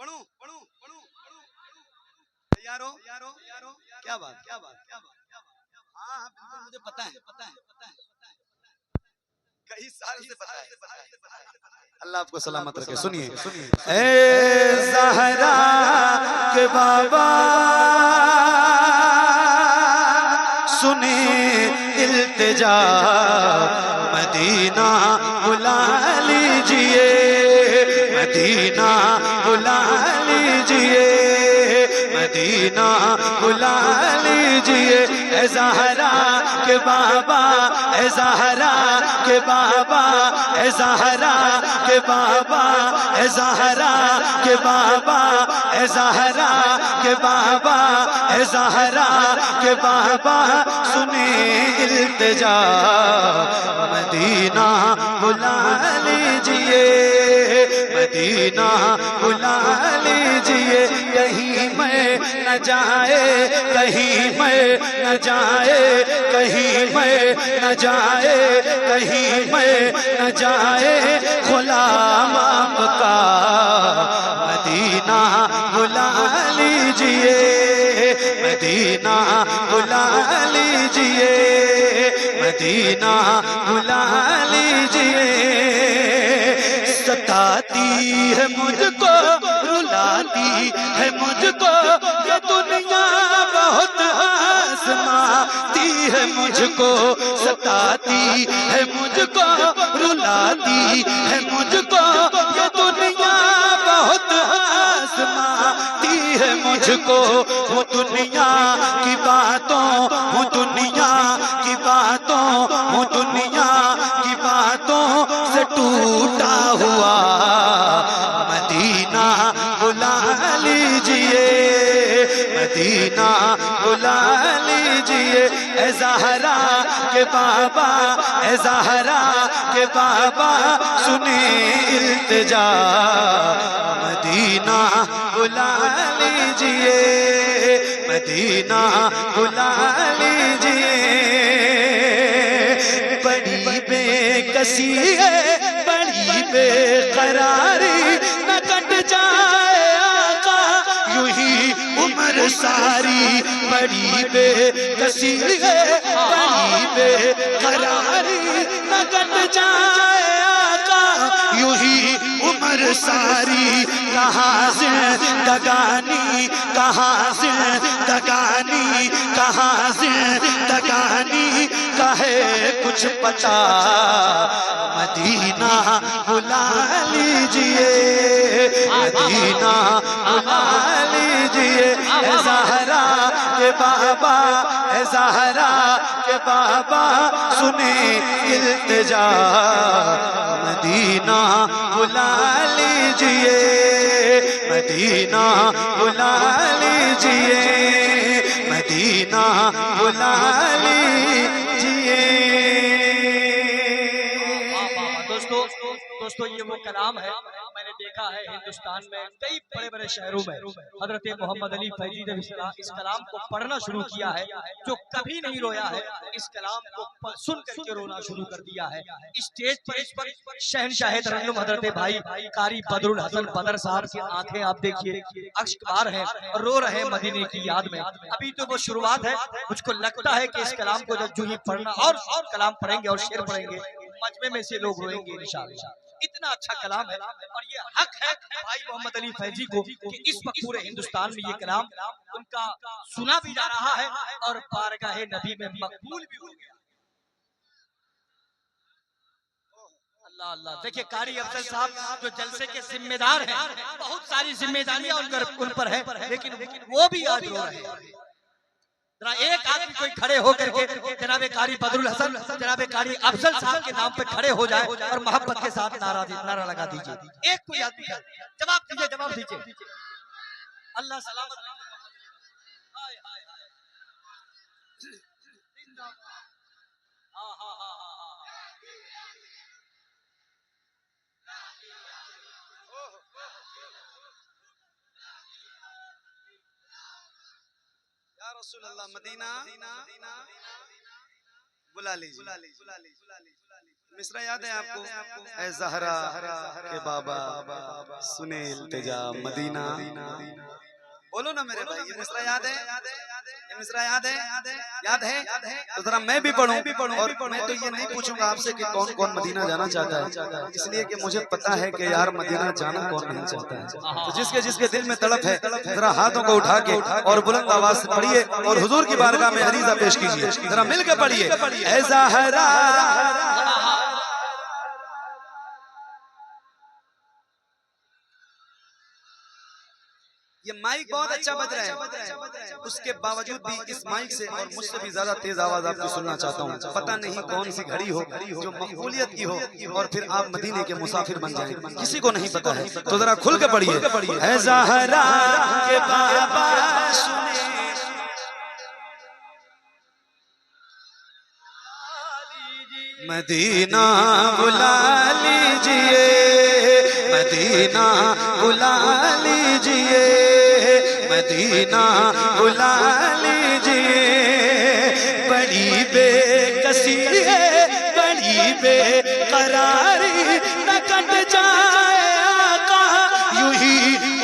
पढ़ूं पढ़ूं पढ़ूं तैयार हो क्या बात क्या बात क्या बात हाँ हाँ बिल्कुल मुझे पता है कई साल से पता है अल्लाह आपको सलामत रखे। सुनिए ए ज़हरा के बाबा सुने इल्तिजा मदीना बुला लीजिए मदीना बुला लीजिए मदीना बुला लीजिए ए ज़हरा के बाबा ए ज़हरा के बाबा ए ज़हरा के बाबा ए ज़हरा के बाबा ए ज़हरा के बाबा ए ज़हरा के बाबा सुने इल्तिजा मदीना बुला लीजिए मदीना बुला लीजिए कहीं मैं न जाए कहीं मैं न जाए कहीं मैं न जाए कहीं मैं न जाए गुलाम आपका मदीना बुला लीजिए मदीना बुला लीजिए मदीना बुला लीजिए सताती है मुझको रुलाती है मुझको ये दुनिया बहुत आज़माती है मुझको सताती है मुझको रुलाती है मुझको ये दुनिया बहुत आज़माती है मुझको वो दुनिया की बातों वो दुनिया की बातों वो दुनिया की बातों से टूटा हुआ मदीना बुला लीजिए मदीना बुला लीजिए ए ज़हरा के बाबा ए ज़हरा के बाबा सुने इल्तिजा मदीना बुला लीजिए मदीना बुला लीजिए बड़ी बेकसी है बड़ी बेकरारी न कट जाए आका यूं ही उम्र सारी बड़ी बेकसी है बड़ी बेकरारी न कट जाए आका यूं ही उम्र सारी कहाँ से दगानी कहाँ से दगानी कहाँ से दगानी कहे कुछ पता मदीना बुला लीजिए मदीना बुला लीजिए ए ज़हरा के बाबा ए ज़हरा के बाबा सुने इल्तिजा मदीना बुला लीजिए मदीना बुला लीजिए मदीना बुला लीजिए। दोस्तों ये वो कलाम है मैंने देखा है हिंदुस्तान में कई बड़े बड़े शहरों में हजरत मोहम्मद अली फैजी ने इस कलाम को पढ़ना शुरू किया है जो कभी नहीं रोया है इस कलाम को सुन करके रोना शुरू कर दिया है। स्टेज पर इस पर शहनशाह तरन्नुम हजरत भाई कारी बदरुल हसन बदर साहब की आंखें आप देखिए अश्कबार हैं और रो रहे हैं मदीने की याद में। अभी तो वो शुरुआत है मुझको लगता है कि इस कलाम को जब जूही पढ़ना और कलाम पढ़ेंगे और शेर पढ़ेंगे मजमे में से लोग रोएंगे इंशाअल्लाह। इतना अच्छा कलाम है और ये हक है भाई मोहम्मद अली फैजी को कि इस वक्त पूरे हिंदुस्तान में ये कलाम उनका सुना भी जा रहा है और बारगाह नबी में मकबूल भी हो गया। अल्लाह अल्लाह। देखिए कारी अफजल साहब जो जलसे के जिम्मेदार हैं बहुत सारी जिम्मेदारियां उन पर है लेकिन वो भी आज रो रहे हैं। एक आदमी कोई खड़े होकर के जनाबे कारी बदरुल हसन जनाबे कारी अफजल साहब के नाम पे खड़े हो जाए और मोहब्बत के साथ नारा लगा दीजिए। एक कोई आदमी जवाब दीजिए अल्लाह सलामत या रसूल अल्लाह मदीना बुला लीजिए। मिसरा याद है आपको ए ज़हरा के बाबा सुने इल्तिजा मदीना। बोलो ना मेरे भाई, ये मिसरा याद है? ये मिसरा याद है? याद है? तो जरा मैं भी पढ़ूं। और मैं तो ये नहीं पूछूंगा आपसे कि कौन कौन मदीना जाना चाहता है, इसलिए कि मुझे पता है कि यार मदीना जाना कौन नहीं चाहता है। तो जिसके जिसके दिल में तड़प है जरा हाथों को उठा के और बुलंद आवाज से पढ़िए और हुजूर की बारगाह में अरीजा पेश कीजिए। जरा मिल के पढ़िए, ऐ ज़हरा। ये माइक बहुत अच्छा बज रहा है, उसके बावजूद भी इस माइक से और मुझसे भी ज्यादा तेज आवाज आपकी सुनना चाहता हूँ। पता नहीं कौन सी घड़ी हो जो मकबूलियत की हो और फिर आप मदीने के मुसाफिर बन जाएं, किसी को नहीं पता है। तो जरा खुल के पढ़िए, ऐ ज़हरा के बाबा सुने मदीना बुला लीजिए, मदीना बुला लीजिए, मदीना बुला लीजिए। बड़ी बेकसी है, बड़ी बेकरारी, न कट जाए आका यूं ही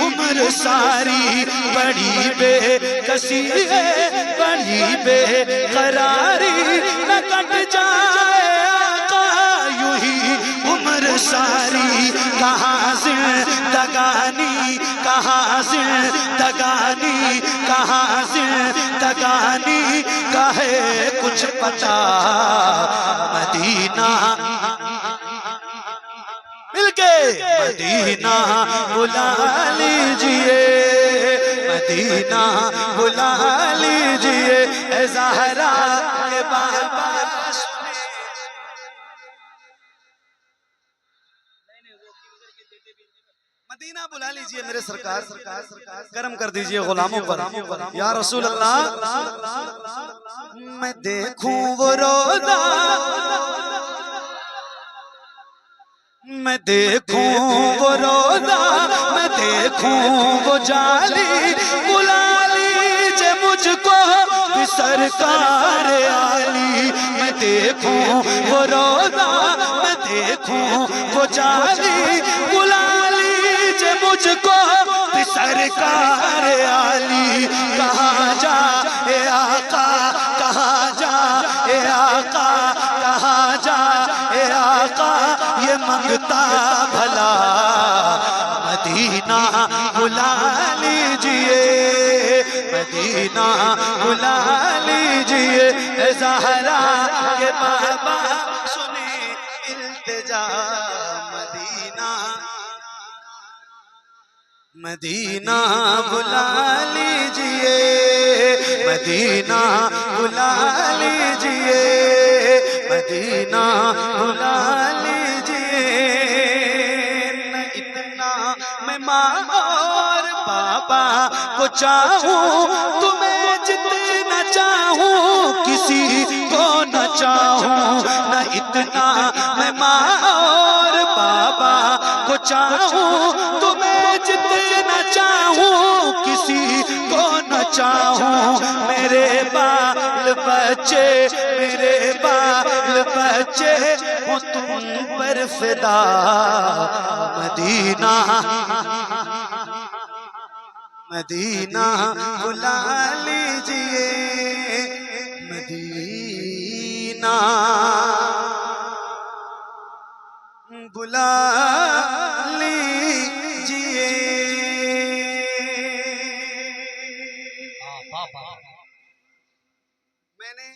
उम्र सारी। बड़ी बेकसी है, बड़ी बेकरारी, न कट जाए आका यूं ही उम्र सारी। कहाँ जिंदगानी, कहाँ जिंदगानी, कहाँ जिंदगानी का है कुछ पता। मदीना मिलके मदीना बुला लीजिए, मदीना बुला लीजिए। ऐ ज़हरा के बाबा मदीना बुला लीजिए मेरे सरकार, करम कर दीजिए गुलामों पर। या रसूल अल्लाह, मैं देखूं वो रोज़ा, मैं देखूं वो रोज़ा, मैं देखूं वो जाली। बुला लीजिए मुझको भी सरकार आली। मैं देखूं वो रोज़ा, मैं देखूं वो जाली। बुला मुझको भी सरकार आली। कहाँ जा ए आका, कहाँ जा ए आका, कहाँ जा ए आका ये मंगता भला। मदीना बुला लीजिए, मदीना बुला लीजिए। ऐ ज़हरा के बाबा सुने इल्तिजा मदीना, मदीना बुला लीजिए, मदीना बुला लीजिए, मदीना बुला लीजिए। न इतना मैं माँ और पापा को चाहूँ, तुम्हें जितना चाहूँ किसी को न चाहूँ। न इतना मैं माँ और पापा को चाहूँ, तुम्हें जितना चाहूँ किसी को न चाहूँ। मेरे बाल बच्चे, मेरे बाल बच्चे हो तुम पर फिदा। मदीना मदीना बुला लीजिए, मदीना बुला लीजिए। मैंने